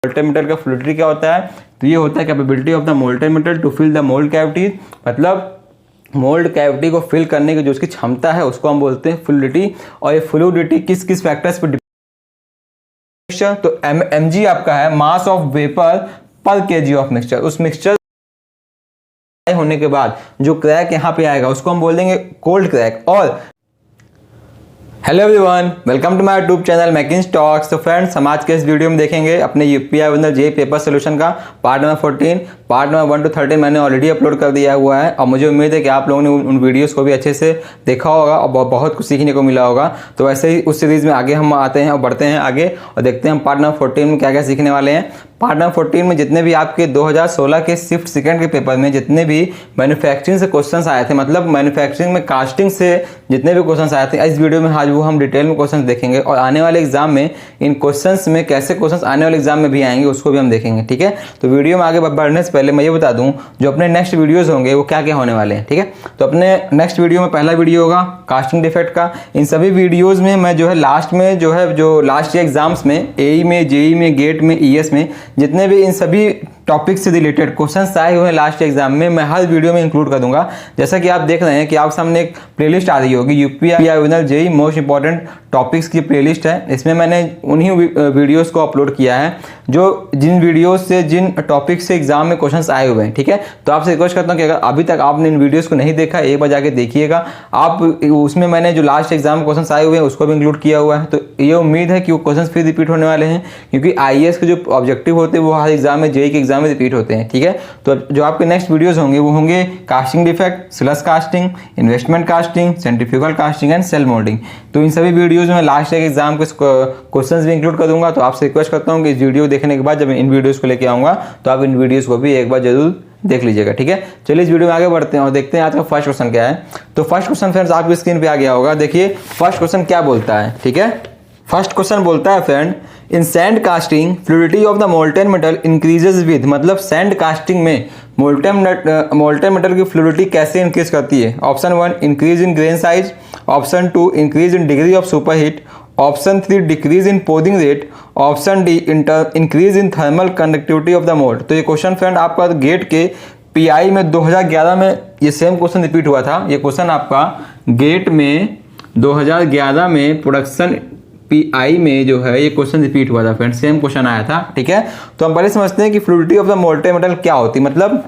Molten metal का fluidity क्या होता है? तो ये होता है capability of the molten metal to fill the mould cavities, मतलब मोल्ड कैविटी को फिल करने की जो उसकी क्षमता है उसको हम बोलते हैं फ्लूइडिटी। और ये फ्लूइडिटी किस किस फैक्टर्स पर मिक्सचर, तो mg आपका है मास ऑफ वेपर पर केजी ऑफ मिक्सचर। उस मिक्सचर होने के बाद जो क्रैक यहाँ पे आएगा उसको हम बोल देंगे कोल्ड क्रैक। और hello everyone, welcome to my YouTube channel Mackins talks. तो फ्रेंड्स, हम आज के इस वीडियो में देखेंगे अपने यूपीआई विनर जेईई पेपर सोल्यूशन का part number 14। Part number 1 to 13 मैंने ऑलरेडी अपलोड कर दिया हुआ है और मुझे उम्मीद है कि आप लोगों ने उन वीडियोस को भी अच्छे से देखा होगा और बहुत कुछ सीखने को मिला होगा। तो वैसे ही उस सीरीज़ में आगे हम आते हैं और बढ़ते हैं आगे और देखते हैं हम पार्ट नंबर 14 में क्या क्या सीखने वाले हैं। पार्ट नंबर 14 में जितने भी आपके 2016 के शिफ्ट सेकंड के पेपर में जितने भी मैन्युफैक्चरिंग से क्वेश्चंस आए थे, मतलब मैन्युफैक्चरिंग में कास्टिंग से जितने भी क्वेश्चंस आए थे, इस वीडियो में आज वो हम डिटेल में क्वेश्चंस देखेंगे और आने वाले एग्जाम में इन क्वेश्चंस में कैसे क्वेश्चंस आने वाले एग्जाम में भी आएंगे उसको भी हम देखेंगे। ठीक है, तो वीडियो में आगे बढ़ने से पहले मैं ये बता दूं जो अपने नेक्स्ट वीडियोस होंगे वो क्या क्या होने वाले हैं। ठीक है, तो अपने नेक्स्ट वीडियो में पहला वीडियो होगा कास्टिंग डिफेक्ट का। इन सभी वीडियोज़ में मैं जो है लास्ट में जो लास्ट एग्जाम्स में एई में, जेईई में, गेट में, ईएस में जितने भी इन सभी टॉपिक से रिलेटेड क्वेश्चंस आए हुए हैं लास्ट एग्जाम में, मैं हर वीडियो में इंक्लूड कर दूंगा। जैसा कि आप देख रहे हैं कि आप सामने एक प्लेलिस्ट आ रही होगी यूपीआई विनर जेईई मोस्ट इंपॉर्टेंट टॉपिक्स की प्लेलिस्ट है। इसमें मैंने उन्हीं वीडियोस को अपलोड किया है जो जिन वीडियोस से जिन टॉपिक से एग्जाम में क्वेश्चंस आए हुए हैं। ठीक है, तो आपसे रिक्वेस्ट करता हूं कि अगर अभी तक आपने इन वीडियोस को नहीं देखा एक बार जाके देखिएगा आप। उसमें मैंने जो लास्ट एग्जाम में क्वेश्चंस आए हुए हैं उसको भी इंक्लूड किया हुआ है। तो ये उम्मीद है कि वो क्वेश्चन फिर रिपीट होने वाले हैं, क्योंकि आईएएस के जो ऑब्जेक्टिव होते हैं वो हर एग्जाम में, जेईई के एग्जाम में रिपीट होते हैं। ठीक है, तो जो आपके नेक्स्ट वीडियोस होंगे वो होंगे casting defect, slush casting, investment casting, centrifugal casting and shell moulding. तो इन सभी वीडियोस में लास्ट एग्जाम के क्वेश्चंस भी इंक्लूड कर दूंगा। तो आपसे रिक्वेस्ट करता हूं कि इस वीडियो देखने के बाद जब इन वीडियोस को लेके आऊंगा तो आप इन वीडियोस को भी एक बार जरूर देख लीजिएगा। ठीक है, चलिए इस वीडियो में आगे बढ़ते हैं और देखते हैं आज का फर्स्ट क्वेश्चन क्या है। तो फर्स्ट क्वेश्चन फ्रेंड्स आपकी स्क्रीन पे आ गया होगा। देखिए फर्स्ट क्वेश्चन क्या बोलता है। ठीक है, फर्स्ट क्वेश्चन बोलता है friend, in sand casting fluidity of the molten metal increases with, मतलब सैंड कास्टिंग में मोल्टेन मेटल की फ्लूइडिटी कैसे इंक्रीज करती है। Option 1 increase in grain size, option 2 increase in degree of superheat, option 3 decrease in pouring rate, option D increase in thermal conductivity of the mould. तो ये question friend आपका GATE के PI में 2011 में ये सेम क्वेश्चन रिपीट हुआ था। ये क्वेश्चन आपका गेट में 2011 में प्रोडक्शन पीआई में जो है ये क्वेश्चन रिपीट हुआ था फ्रेंड, सेम क्वेश्चन आया था। ठीक है, तो हम पहले समझते हैं कि fluidity of the molten metal क्या होती है, मतलब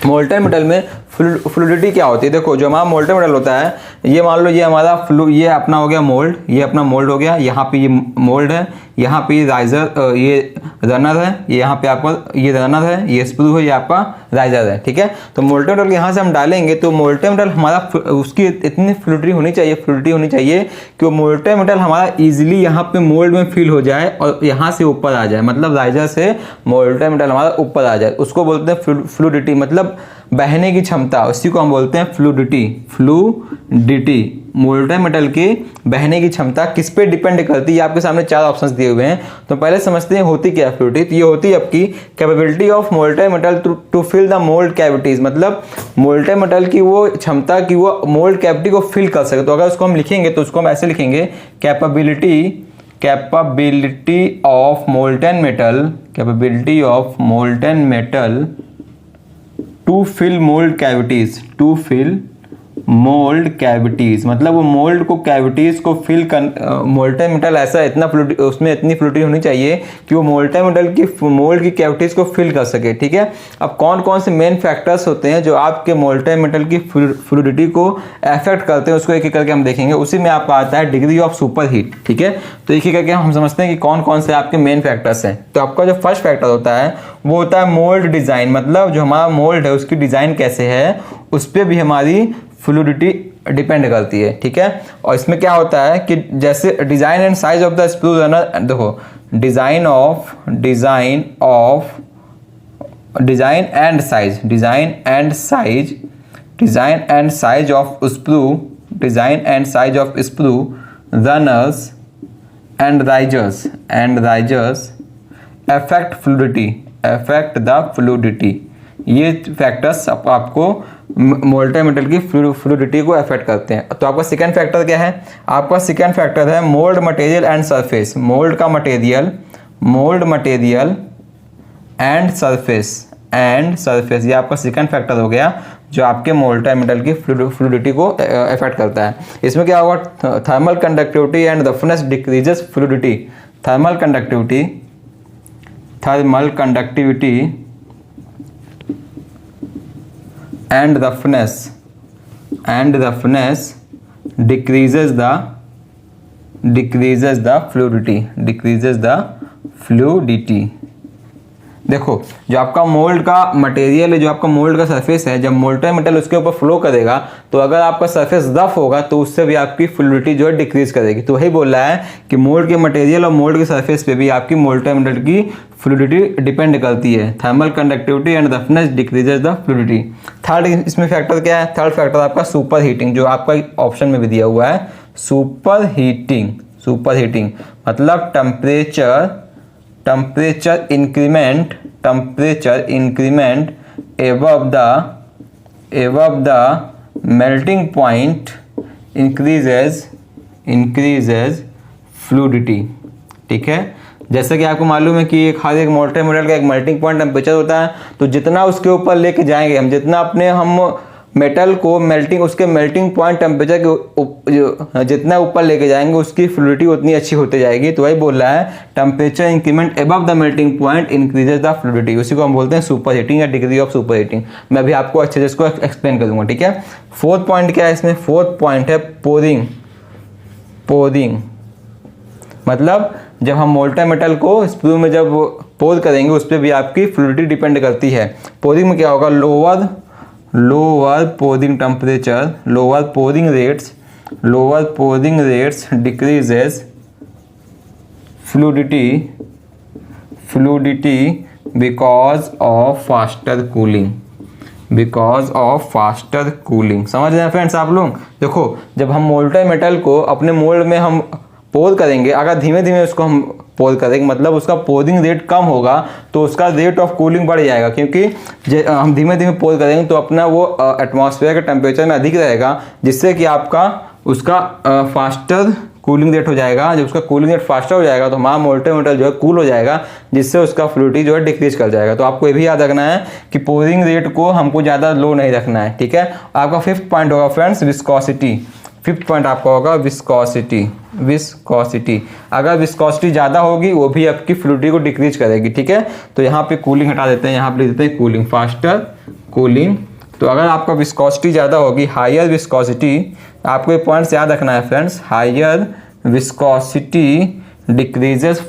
मोल्टेन मेटल में फ्लूइडिटी क्या होती है। देखो जो हमारा मोल्टेन मेटल होता है, ये मान लो ये हमारा ये अपना हो गया मोल्ड, ये अपना मोल्ड हो गया, यहाँ पे ये मोल्ड है, यहाँ पे राइजर, ये रनर है, ये यहाँ पे आपका ये रनर है, ये स्प्रू है, ये आपका राइजर है। ठीक है, तो मोल्टेन मेटल यहाँ से हम डालेंगे तो मोल्टेन मेटल हमारा उसकी इतनी फ्लूइडिटी होनी चाहिए कि वो मोल्टेन मेटल हमारा इजीली यहाँ पे मोल्ड में फिल हो जाए और यहाँ से ऊपर आ जाए, मतलब राइजर से मोल्टेन मेटल हमारा ऊपर आ जाए। उसको बोलते हैं फ्लूइडिटी, मतलब बहने की क्षमता, उसी को हम बोलते हैं फ्लूइडिटी। मोल्टेन मेटल की बहने की क्षमता किस पे डिपेंड करती है, आपके सामने 4 ऑप्शंस दिए हुए हैं। तो पहले समझते हैं होती क्या है फ्लूइडिटी। तो ये होती है आपकी capability of molten metal to fill the mould cavities, मतलब मोल्टेन मेटल की वो क्षमता कि वो मोल्ड कैविटी को फिल कर सके। तो अगर उसको हम लिखेंगे तो उसको हम ऐसे लिखेंगे, capability of molten metal to fill mould cavities, मतलब वो मोल्ड को कैविटीज को फिल कर, मोल्टेन मेटल ऐसा उसमें इतनी फ्लूइडिटी होनी चाहिए कि वो मोल्टेन मेटल की मोल्ड की कैविटीज को फिल कर सके। ठीक है, अब कौन कौन से मेन फैक्टर्स होते हैं जो आपके मोल्टेन मेटल की फ्लूइडिटी को अफेक्ट करते हैं, उसको एक एक करके हम देखेंगे। उसी में आपका आता है डिग्री ऑफ सुपर हीट। ठीक है, तो एक एक करके हम समझते हैं कि कौन कौन से आपके मेन फैक्टर्स हैं। तो आपका जो फर्स्ट फैक्टर होता है वो होता है मोल्ड डिजाइन, मतलब जो हमारा मोल्ड है उसकी डिजाइन कैसे है उस पर भी हमारी फ्लूइडिटी डिपेंड करती है। ठीक है, और इसमें क्या होता है कि जैसे design and size of the sprue runner, देखो design and size of sprue runners and risers affect the fluidity. ये फैक्टर्स आपको मोल्टेन मेटल की फ्लूइडिटी को अफेक्ट करते हैं। तो आपका सेकंड फैक्टर क्या है, आपका सेकंड फैक्टर है mould material and surface. Mould material and surface ये आपका सेकंड फैक्टर हो गया जो आपके मोल्टाइल मेटल की फ्लूइडिटी को अफेक्ट करता है। इसमें क्या होगा, thermal conductivity and roughness decreases fluidity. Thermal conductivity and roughness decreases the fluidity। देखो जो आपका मोल्ड का मटेरियल है, जो आपका मोल्ड का सरफेस है, जब मोल्टाइल मेटल उसके ऊपर फ्लो करेगा तो अगर आपका सरफेस रफ होगा तो उससे भी आपकी फ्लूइडिटी जो है डिक्रीज करेगी। तो वही बोल रहा है कि मोल्ड के मटेरियल और मोल्ड के सरफेस पे भी आपकी मोल्टाइल मेटल की फ्लूइडिटी डिपेंड करती है। Thermal conductivity and roughness decreases the fluidity. Third इसमें फैक्टर क्या है, थर्ड फैक्टर आपका सुपर हीटिंग, जो आपका ऑप्शन में भी दिया हुआ है। सुपर हीटिंग मतलब temperature increment above the melting point increases fluidity। ठीक है, जैसे कि आपको मालूम है कि हर एक मोल्टाइल मेटल का एक मेल्टिंग पॉइंट टेम्परेचर होता है, तो जितना उसके ऊपर लेके जाएंगे हम, जितना हम मेटल को उसके मेल्टिंग पॉइंट टेम्परेचर के जितना ऊपर लेके जाएंगे उसकी फ्लूइडिटी उतनी अच्छी होती जाएगी। तो वही बोल रहा है temperature increment above the melting point increases the fluidity. उसी को हम बोलते हैं सुपर हीटिंग या डिग्री ऑफ सुपर हीटिंग। मैं भी आपको अच्छे से इसको एक्सप्लेन करूंगा। ठीक है, फोर्थ पॉइंट क्या है इसमें, फोर्थ पॉइंट है पोरिंग। मतलब जब हम मोल्टाइल मेटल को स्प्रू में जब पोर करेंगे उस पर भी आपकी फ्लूइडिटी डिपेंड करती है। पोरिंग में क्या होगा, lower pouring temperature, lower pouring rates decreases fluidity because of faster cooling. समझ रहे हैं फ्रेंड्स आप लोग। देखो जब हम मोल्टाइल मेटल को अपने मोल्ड में हम पोर करेंगे, अगर धीमे धीमे उसको हम पोर करेंगे मतलब उसका पोरिंग रेट कम होगा तो उसका रेट ऑफ कूलिंग बढ़ जाएगा, क्योंकि हम धीमे धीमे पोर करेंगे तो अपना वो एटमॉस्फेयर के टेम्परेचर में अधिक रहेगा, जिससे कि आपका उसका फास्टर कूलिंग रेट हो जाएगा। जब उसका कूलिंग रेट फास्टर हो जाएगा तो हमारा मोल्टाइल मेटल जो है कूल हो जाएगा, जिससे उसका फ्लूइडिटी जो है डिक्रीज कर जाएगा। तो आपको ये भी याद रखना है कि पोरिंग रेट को हमको ज़्यादा लो नहीं रखना है। ठीक है, आपका फिफ्थ पॉइंट होगा फ्रेंड्स विस्कोसिटी। फिफ्थ पॉइंट आपका होगा विस्कोसिटी। अगर विस्कोसिटी ज़्यादा होगी वो भी आपकी फ्लूइडिटी को डिक्रीज करेगी। ठीक है, तो यहाँ पे कूलिंग हटा देते हैं, यहाँ पे लिख देते हैं कूलिंग, फास्टर कूलिंग। तो अगर आपका विस्कोसिटी ज़्यादा होगी, हायर विस्कोसिटी, आपको ये पॉइंट्स याद रखना है friends, higher viscosity decreases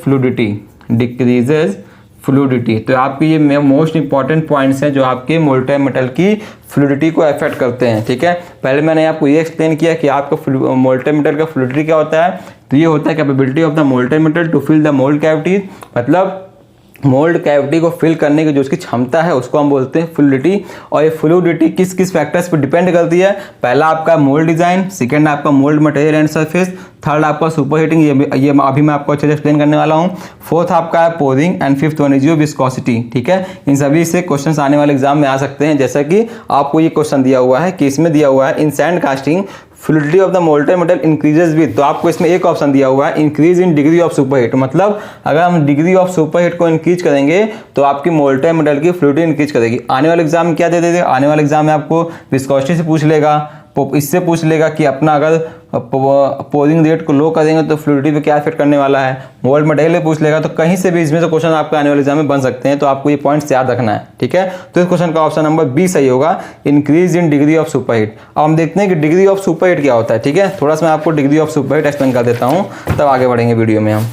fluidity. तो आपके ये मोस्ट इंपॉर्टेंट पॉइंट्स हैं जो आपके मोल्टाइल मेटल की फ्लूइडिटी को अफेक्ट करते हैं। ठीक है, पहले मैंने आपको ये एक्सप्लेन किया कि आपका मोल्टाइल मेटल का फ्लूइडिटी क्या होता है। तो ये होता है capability of the molten metal to fill the mould cavities, मतलब मोल्ड कैविटी को फिल करने की जो उसकी क्षमता है उसको हम बोलते हैं फ्लूइडिटी। और ये फ्लूइडिटी किस किस फैक्टर्स पर डिपेंड करती है, पहला आपका मोल्ड डिजाइन, सेकंड आपका mould material and surface, third आपका सुपर हीटिंग, ये अभी मैं आपको अच्छे से एक्सप्लेन करने वाला हूँ, फोर्थ आपका है pouring and fifth one is your viscosity. ठीक है, इन सभी से क्वेश्चंस आने वाले एग्जाम में आ सकते हैं। जैसा कि आपको ये क्वेश्चन दिया हुआ है कि इसमें दिया हुआ है in sand casting fluidity of the molten metal increases with, तो आपको इसमें एक ऑप्शन दिया हुआ है increase in degree of superheat. मतलब अगर हम डिग्री ऑफ सुपरहीट को इंक्रीज करेंगे तो आपकी मोल्टाइल मेटल की फ्लूइडिटी इंक्रीज करेगी। आने वाले एग्जाम में क्या दे देते, आने वाले एग्जाम में आपको विस्कोसिटी से पूछ लेगा, इससे पूछ लेगा कि अपना अगर पोरिंग रेट को लो करेंगे तो फ्लूइडिटी पे क्या इफेक्ट करने वाला है, मोल्ड मटेरियल पूछ लेगा। तो कहीं से भी इसमें से क्वेश्चन आपके आने वाले एग्जाम में बन सकते हैं, तो आपको ये पॉइंट्स याद रखना है। ठीक है, तो इस क्वेश्चन का ऑप्शन नंबर बी सही होगा, increase in degree of superheat. अब हम देखते हैं कि डिग्री ऑफ सुपरहीट क्या होता है। ठीक है, थोड़ा सा मैं आपको डिग्री ऑफ सुपरहीट एक्सप्लेन कर देता हूँ, तब आगे बढ़ेंगे वीडियो में हम।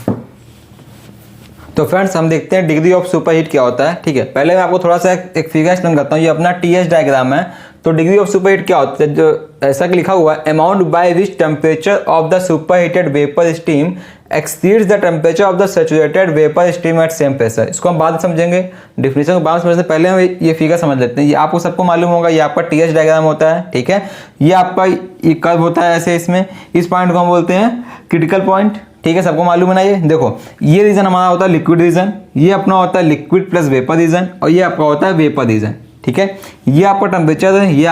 तो फ्रेंड्स हम देखते हैं डिग्री ऑफ सुपरहीट क्या होता है। ठीक है, पहले मैं आपको थोड़ा सा एक फिगर एक्सप्लेन करता हूँ। ये अपना टीएस डायग्राम है। तो डिग्री ऑफ सुपरहीट क्या होता है, जो ऐसा कि लिखा हुआ है amount by which temperature of the superheated vapour steam exceeds the temperature of the saturated vapour steam eight same pressure. इसको हम बाद में समझेंगे, डिफिनेशन को बाद में समझने से पहले हम ये फिगर समझ लेते हैं। ये आपको सबको मालूम होगा, ये आपका टीएस डायग्राम होता है। ठीक है, ये आपका ये कर्व होता है ऐसे, इसमें इस पॉइंट को हम बोलते हैं क्रिटिकल पॉइंट। ठीक है, सबको मालूम है ना। ये देखो, ये रीजन हमारा होता है लिक्विड रीजन, ये अपना होता है लिक्विड प्लस वेपर रीजन, और ये आपका होता है वेपर रीजन। ठीक है, ये आपका टेम्परेचर है, ये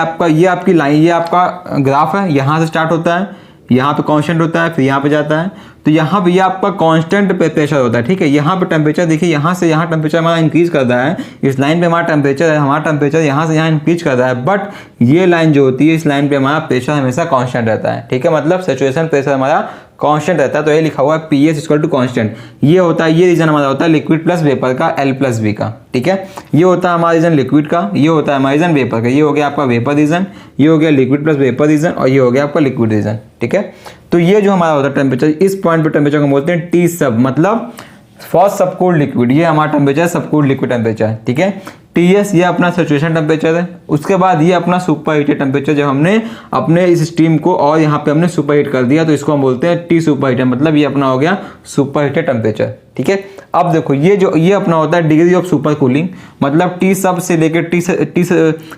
आपकी लाइन, ये आपका ग्राफ है, यहाँ से स्टार्ट होता है, यहाँ पे कांस्टेंट होता है, फिर यहाँ पे जाता है। तो यहाँ पे ये आपका कांस्टेंट प्रेशर होता है, ठीक है। यहाँ पे टेम्परेचर देखिए, यहाँ से यहाँ टेम्परेचर हमारा इंक्रीज कर रहा है, इस लाइन पे हमारा टेम्परेचर यहाँ से यहाँ इंक्रीज कर रहा है, बट ये लाइन जो होती है इस लाइन पे हमारा प्रेशर हमेशा कांस्टेंट रहता है, ठीक है। मतलब सैचुरेशन प्रेशर हमारा कांस्टेंट रहता है, तो ये लिखा हुआ है PS इक्वल टू कांस्टेंट। ये होता है, ये रीजन हमारा होता है लिक्विड प्लस वेपर का L+V का, ठीक है। ये होता है हमारा रीजन लिक्विड का, ये होता है हमारा रीजन वेपर का। ये हो गया आपका वेपर रीजन, ये हो गया लिक्विड प्लस वेपर रीजन, और ये हो गया आपका लिक्विड रीजन, ठीक है। तो ये जो हमारा होता है टेम्परेचर, इस पॉइंट पे टेम्परेचर को बोलते हैं T सब, मतलब फॉर सबकूल्ड लिक्विड। ये हमारा टेम्परेचर सबकूल्ड लिक्विड टेम्परेचर है, ठीक है। TS ये अपना सैचुरेशन टेम्परेचर है। उसके बाद ये अपना सुपर हीटेड टेम्परेचर, जब हमने अपने इस स्टीम को और यहाँ पे हमने सुपर हीट कर दिया तो इसको हम बोलते हैं T सुपर हीटेड, मतलब ये अपना हो गया सुपर हीटेड टेम्परेचर, ठीक है। अब देखो ये अपना होता है डिग्री ऑफ सुपर कूलिंग, मतलब T सब से लेकर T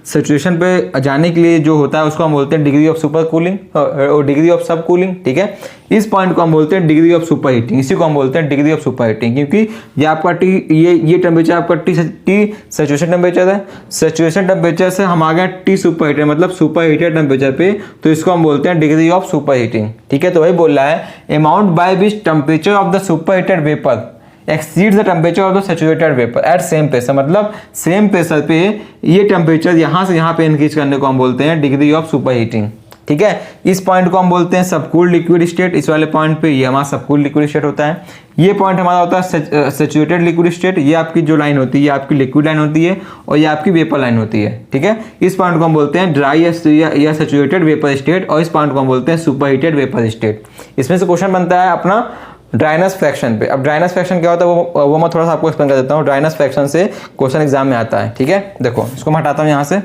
सैचुरेशन पे जाने के लिए जो होता है उसको हम बोलते हैं डिग्री ऑफ सुपर कूलिंग और डिग्री ऑफ सब कूलिंग, ठीक है। इस पॉइंट को हम बोलते हैं डिग्री ऑफ सुपर हीटिंग, इसी को हम बोलते हैं डिग्री ऑफ सुपर हीटिंग, क्योंकि ये आपका ये टेम्परेचर आपका T सैचुरेशन टेम्परेचर है। सैचुरेशन टेम्परेचर से हम आ गए T सुपर हीटेड, मतलब सुपर हीटेड टेम्परेचर पे, तो इसको हम बोलते हैं डिग्री ऑफ सुपर हीटिंग, ठीक है। तो वही बोल रहा है amount by which temperature of the super heated vapour exceeds the temperature of the saturated vapour eight same pressure, मतलब सेम प्रेशर पे ये टेम्परेचर यहाँ से यहाँ पे इंक्रीज करने को हम बोलते हैं डिग्री ऑफ सुपर हीटिंग, ठीक है। इस पॉइंट को हम बोलते हैं सबकूल्ड लिक्विड स्टेट। इस वाले पॉइंट पे ये हमारा सबकूल्ड लिक्विड स्टेट होता है। ये पॉइंट हमारा होता है सैचुरेटेड लिक्विड स्टेट। ये आपकी जो लाइन होती है ये आपकी लिक्विड लाइन होती है और ये आपकी वेपर लाइन होती है, ठीक है। इस पॉइंट को हम बोलते हैं ड्राई या सैचुरेटेड वेपर स्टेट, और इस पॉइंट को हम बोलते हैं सुपर हीटेड वेपर स्टेट। इसमें से क्वेश्चन बनता है अपना ड्राइनेस फ्रैक्शन पे। अब ड्राइनेस फ्रैक्शन क्या होता है वो मैं थोड़ा सा आपको एक्सप्लेन कर देता हूँ। ड्राइनेस फ्रैक्शन से क्वेश्चन एग्जाम में आता है, ठीक है। देखो इसको मैं हटाता हूँ यहाँ से।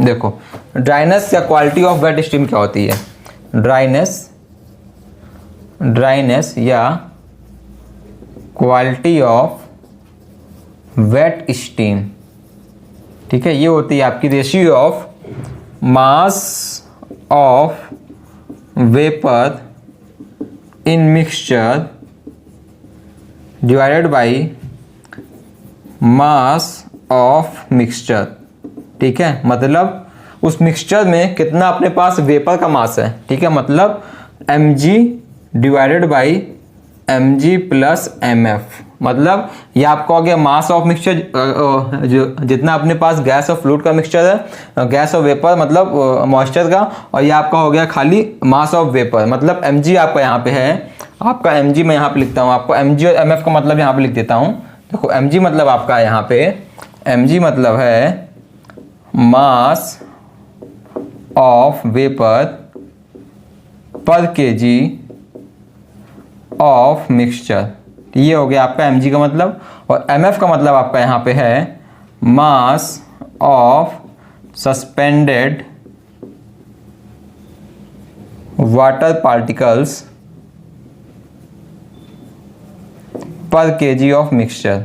देखो ड्राइनेस या क्वालिटी ऑफ वेट स्टीम क्या होती है। ड्राइनेस या क्वालिटी ऑफ वेट स्टीम, ठीक है। ये होती है आपकी ratio of mass of vapour in mixture divided by mass of mixture, ठीक है। मतलब उस मिक्सचर में कितना अपने पास वेपर का मास है, ठीक है। मतलब mg divided by mg plus mf, मतलब ये आपका हो गया मास ऑफ मिक्सचर, जो जितना अपने पास गैस और फ्लूइड का मिक्सचर है, गैस और वेपर मतलब मॉइस्चर का, और ये आपका हो गया खाली मास ऑफ वेपर, मतलब mg आपका यहाँ पे है। आपका mg मैं यहाँ पे लिखता हूँ, आपको mg और mf का मतलब यहाँ पे लिख देता हूँ। देखो mg मतलब आपका यहाँ पे mg मतलब है मास ऑफ वेपर पर केजी ऑफ मिक्सचर, ये हो गया आपका mg का मतलब। और mf का मतलब आपका यहाँ पे है mass of suspended water particles पर केजी ऑफ मिक्सचर।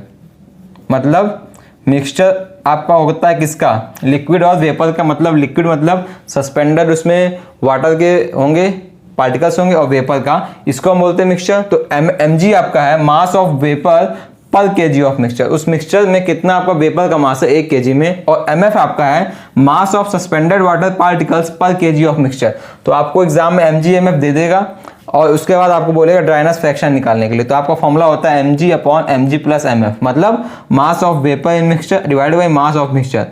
मतलब मिक्सचर आपका होता है किसका, लिक्विड और वेपर का। मतलब लिक्विड मतलब सस्पेंडेड, उसमें वाटर के होंगे पार्टिकल्स होंगे, और वेपर का, इसको हम बोलते हैं मिक्सचर। तो mg आपका है मास ऑफ वेपर पर केजी ऑफ मिक्सचर। उस मिक्सचर में कितना आपका वेपर का मास है 1 केजी में। और mf आपका है mass of suspended water particles पर केजी ऑफ मिक्सचर। तो आपको एग्जाम में mg mf दे देगा और उसके बाद आपको बोलेगा ड्राइनेस फ्रैक्शन निकालने के लिए। तो आपका फॉर्मूला होता है mg upon mg plus mf, मतलब mass of vapour in mixture divide by mass of mixture.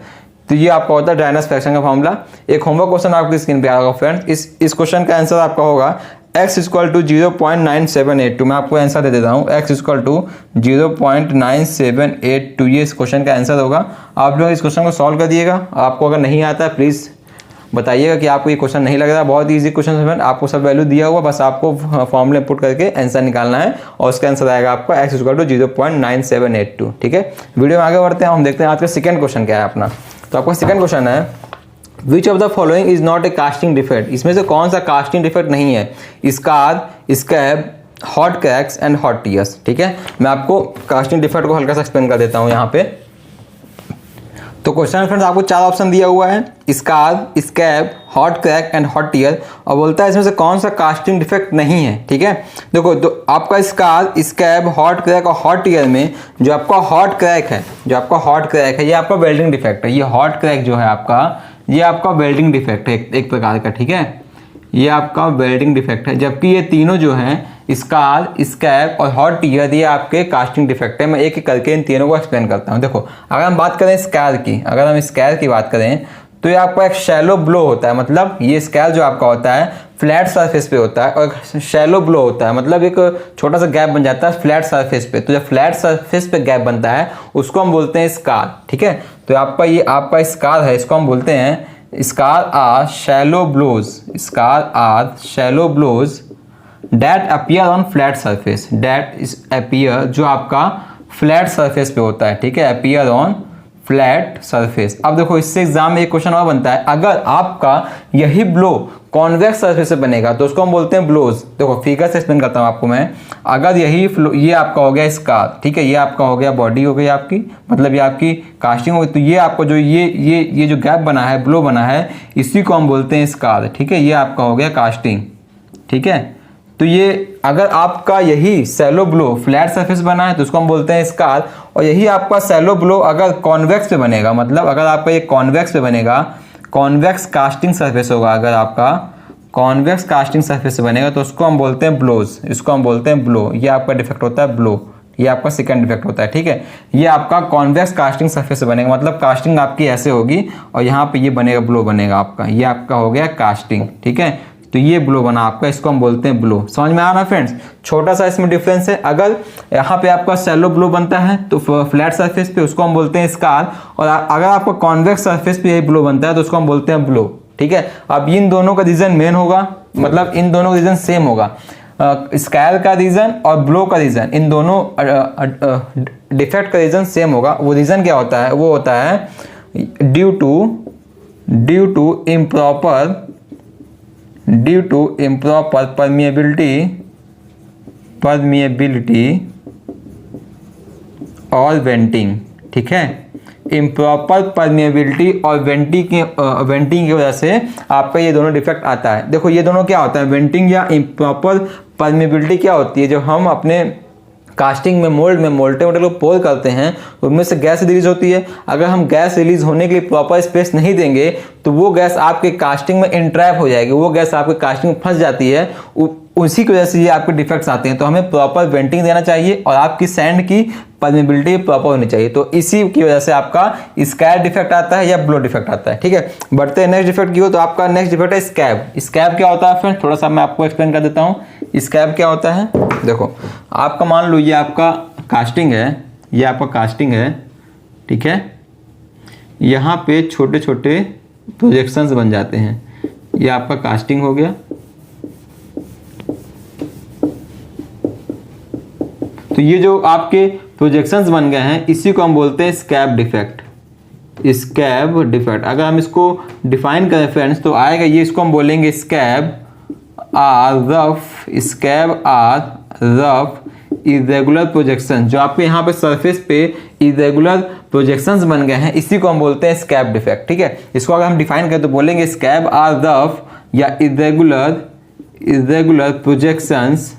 तो ये आपका होता है ड्राइनेस फ्रैक्शन का फॉर्मूला। एक होमवर्क क्वेश्चन आपकी स्क्रीन पे आएगा फ्रेंड। इस क्वेश्चन का आंसर आपका होगा x इक्वल टू 0.9782। मैं आपको आंसर दे देता हूँ, x इक्वल टू 0.9782 ये इस क्वेश्चन का आंसर होगा। आप लोग इस क्वेश्चन को सॉल्व कर दिएगा। आपको अगर नहीं आता है प्लीज़ बताइएगा कि आपको ये क्वेश्चन नहीं लग रहा। बहुत इजी क्वेश्चन है फ्रेंड, आपको सब वैल्यू दिया हुआ, बस आपको फॉर्मूले पुट करके आंसर निकालना है और उसका आंसर आएगा आपका x इक्वल टू 0.9782, ठीक है। वीडियो में आगे बढ़ते हैं, हम देखते हैं आज का सेकंड क्वेश्चन क्या है अपना। तो आपका सेकंड क्वेश्चन है which of the following is not a casting defect. इसमें से कौन सा कास्टिंग डिफेक्ट नहीं है। Scar, scab, hot cracks and hot tears, ठीक है। मैं आपको कास्टिंग डिफेक्ट को हल्का सा एक्सप्लेन कर देता हूँ यहाँ पे। तो क्वेश्चन फ्रेंड्स आपको 4 ऑप्शन दिया हुआ है, scar, scab, hot crack and hot tear, और बोलता है इसमें से कौन सा कास्टिंग डिफेक्ट नहीं है, ठीक है। देखो तो आपका स्कार, स्कैब, हॉट क्रैक और हॉट टीयर में जो आपका हॉट क्रैक है, ये आपका वेल्डिंग डिफेक्ट है। ये हॉट क्रैक जो है आपका, ये आपका वेल्डिंग डिफेक्ट है एक प्रकार का, ठीक है। ये आपका वेल्डिंग डिफेक्ट है, जबकि ये तीनों जो हैं स्कार, स्कैब और हॉट टीयर ये आपके कास्टिंग डिफेक्ट है। मैं एक एक करके इन तीनों को एक्सप्लेन करता हूँ। देखो अगर हम बात करें स्कैर की, अगर हम स्कैर की बात करें तो ये आपका एक शैलो ब्लो होता है, मतलब ये स्कैर जो आपका होता है फ्लैट सरफेस पे होता है, और शैलो ब्लो होता है मतलब एक छोटा सा गैप बन जाता है फ्लैट सरफेस पे। तो जब फ्लैट सरफेस पे गैप बनता है उसको हम बोलते हैं स्कार, ठीक है। तो आपका ये आपका स्कार है, इसको हम बोलते हैं scar are shallow blows, scar are shallow blows that appear on flat surface, that is appear जो आपका फ्लैट सरफेस पे होता है, ठीक है, अपीयर ऑन फ्लैट सरफेस। अब देखो इससे एग्जाम में एक क्वेश्चन और बनता है, अगर आपका यही ब्लो कॉन्वेक्स सरफेस से बनेगा तो उसको हम बोलते हैं ब्लोज। देखो फिगर से एक्सप्लेन करता हूँ आपको मैं। अगर यही ये आपका हो गया स्कार, ठीक है, ये आपका हो गया बॉडी हो गई आपकी, मतलब ये आपकी कास्टिंग हो गई, तो ये आपको जो ये जो गैप बना है, ब्लो बना है, इसी को हम बोलते हैं स्कार, ठीक है, ये आपका हो गया कास्टिंग, ठीक है। तो ये अगर आपका यही सैलो ब्लो फ्लैट सरफेस बना है तो उसको हम बोलते हैं स्कार, और यही आपका सैलो ब्लो अगर कॉन्वेक्स पे बनेगा, मतलब अगर आपका ये कॉन्वेक्स पे बनेगा, कॉन्वेक्स कास्टिंग सरफेस होगा, अगर आपका कॉन्वेक्स कास्टिंग सरफेस से बनेगा तो उसको हम बोलते हैं ब्लोज, इसको हम बोलते हैं ब्लो। ये आपका डिफेक्ट होता है ब्लो, ये आपका सेकंड डिफेक्ट होता है, ठीक है। ये आपका कॉन्वेक्स कास्टिंग सरफेस से बनेगा, मतलब कास्टिंग आपकी ऐसे होगी और यहाँ पे ये बनेगा ब्लो बनेगा आपका, ये आपका हो गया कास्टिंग, ठीक है। तो ये ब्लो बना आपका, इसको हम बोलते हैं ब्लो। समझ में आ रहा है फ्रेंड्स? छोटा सा इसमें डिफरेंस है। अगर यहाँ पे आपका सैलो ब्लो बनता है तो फ्लैट सरफेस पे उसको हम बोलते हैं स्कार, और अगर आपका कॉन्वेक्स सरफेस पे यही ब्लो बनता है तो उसको हम बोलते हैं ब्लो, ठीक है। अब इन दोनों का रीजन मेन होगा, मतलब इन दोनों का रीजन सेम होगा, स्कैर का रीजन और ब्लो का रीजन, इन दोनों डिफेक्ट का रीजन सेम होगा। वो रीजन क्या होता है? वो होता है ड्यू टू इम्प्रॉपर परमिएबिलिटी और वेंटिंग, ठीक है। इम्प्रॉपर परमिएबिलिटी और वेंटिंग की वजह से आपका ये दोनों डिफेक्ट आता है। देखो ये दोनों क्या होता है, वेंटिंग या इम्प्रॉपर परमिएबिलिटी क्या होती है, जब हम अपने कास्टिंग में मोल्ड में मोल्टे मोल्टे को पोर करते हैं तो उनमें से गैस रिलीज होती है। अगर हम गैस रिलीज होने के लिए प्रॉपर स्पेस नहीं देंगे तो वो गैस आपके कास्टिंग में इंट्रैप हो जाएगी, वो गैस आपके कास्टिंग में फंस जाती है, उसी की वजह से ये आपके डिफेक्ट्स आते हैं। तो हमें प्रॉपर वेंटिंग देना चाहिए और आपकी सैंड की परमिएबिलिटी प्रॉपर होनी चाहिए। तो इसी की वजह से आपका स्कैर डिफेक्ट आता है या ब्लो डिफेक्ट आता है, ठीक है। बढ़ते हैं नेक्स्ट डिफेक्ट की हो, तो आपका नेक्स्ट डिफेक्ट है स्कैब। स्कैब क्या होता है फ्रेंड्स? थोड़ा सा मैं आपको एक्सप्लेन कर देता हूँ स्कैब क्या होता है। देखो आपका मान लो ये आपका कास्टिंग है, ये आपका कास्टिंग है, ठीक है। यहाँ पे छोटे छोटे प्रोजेक्शंस बन जाते हैं, ये आपका कास्टिंग हो गया। तो ये जो आपके प्रोजेक्शंस बन गए हैं इसी को हम बोलते हैं स्कैब डिफेक्ट, स्कैब डिफेक्ट। अगर हम इसको डिफाइन करें फ्रेंड्स तो आएगा ये, इसको हम बोलेंगे scab are rough irregular projection. जो आपके यहाँ पे सरफेस पे इरेगुलर प्रोजेक्शंस बन गए हैं इसी को हम बोलते हैं स्कैब डिफेक्ट, ठीक है। इसको अगर हम डिफाइन करें तो बोलेंगे स्कैब आर रफ या irregular projections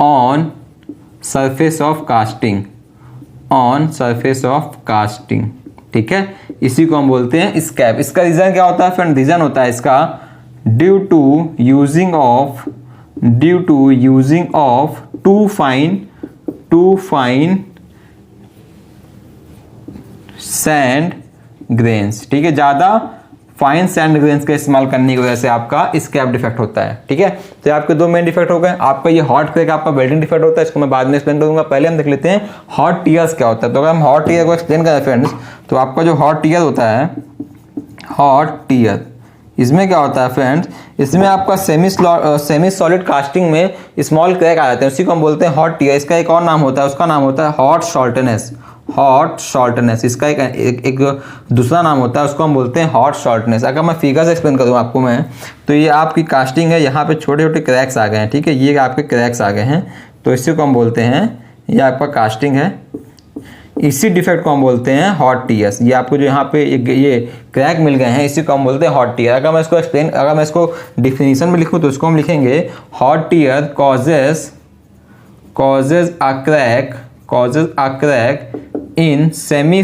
on surface of casting, ठीक है। इसी को हम बोलते हैं स्कैब। इसका रीजन क्या होता है फ्रेंड? रीजन होता है इसका due to using of too fine sand grains, ठीक है। ज्यादा फाइन सैंड ग्रेन्स का इस्तेमाल करने की वजह से आपका स्कैब डिफेक्ट होता है, ठीक है। तो आपके दो मेन डिफेक्ट हो गए। आपका ये हॉट क्रैक आपका वेल्डिंग डिफेक्ट होता है, इसको मैं बाद में एक्सप्लेन करूंगा। पहले हम देख लेते हैं हॉट टीयर्स क्या होता है। तो अगर हम हॉट टीयर को एक्सप्लेन करें फ्रेंड्स तो आपका जो हॉट टीयर होता है, हॉट टीयर, इसमें क्या होता है फ्रेंड्स? इसमें आपका सेमी सॉलिड कास्टिंग में स्मॉल क्रैक आ जाते हैं, उसी को हम बोलते हैं हॉट टीयर। इसका एक और नाम होता है, उसका नाम होता है हॉट शॉर्टनेस। इसका एक दूसरा नाम होता है, उसको हम बोलते हैं हॉट शॉर्टनेस। अगर मैं फिगर से एक्सप्लेन करूँ आपको मैं, तो ये आपकी कास्टिंग है, यहाँ पे छोटे छोटे क्रैक्स आ गए हैं, ठीक है, ये आपके क्रैक्स आ गए हैं, तो इसी को हम बोलते हैं, ये आपका कास्टिंग है, इसी डिफेक्ट को हम बोलते हैं हॉट टीयर्स। ये आपको जो यहाँ पे ये क्रैक मिल गए हैं इसी को हम बोलते हैं हॉट टीयर। अगर मैं इसको डिफिनीशन में लिखूँ तो इसको हम लिखेंगे hot tear causes a crack in semi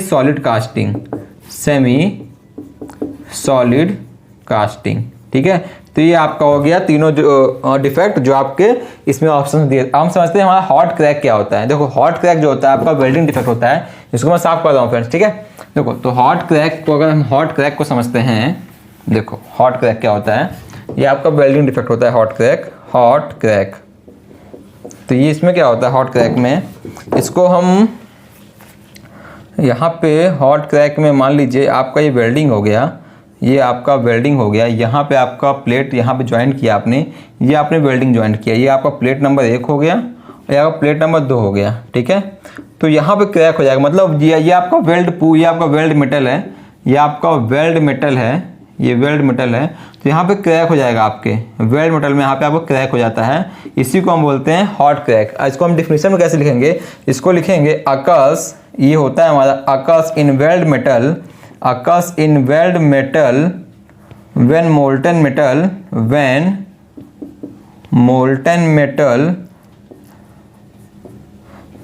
solid casting. ठीक है, तो ये आपका हो गया तीनों जो डिफेक्ट जो आपके इसमें ऑप्शन दिए। हम समझते हैं हमारा हॉट क्रैक क्या होता है। देखो हॉट क्रैक जो होता है आपका वेल्डिंग डिफेक्ट होता है, इसको मैं साफ कर रहा हूँ फ्रेंड्स। ठीक है, देखो तो हॉट क्रैक को अगर हम हॉट क्रैक को समझते हैं, देखो हॉट क्रैक क्या होता है, ये आपका वेल्डिंग डिफेक्ट होता है हॉट क्रैक। तो ये इसमें क्या होता है हॉट क्रैक में, इसको हम यहाँ पे हॉट क्रैक में मान लीजिए आपका ये वेल्डिंग हो गया, ये आपका वेल्डिंग हो गया, यहाँ पे आपका प्लेट यहाँ पे ज्वाइंट किया आपने, ये आपने वेल्डिंग ज्वाइंट किया, ये आपका प्लेट नंबर 1 हो गया और ये आपका प्लेट नंबर 2 हो गया। ठीक है, तो यहाँ पे क्रैक हो जाएगा, मतलब ये आपका ये आपका वेल्ड मेटल है, ये आपका वेल्ड मेटल है, ये वेल्ड मेटल है, तो यहाँ पे क्रैक हो जाएगा आपके वेल्ड मेटल में, यहाँ पे आपको क्रैक हो जाता है, इसी को हम बोलते हैं हॉट क्रैक। इसको हम डिफिनेशन में कैसे लिखेंगे, इसको लिखेंगे अकर्स, ये होता है हमारा occurs in weld metal, occurs in weld metal when molten metal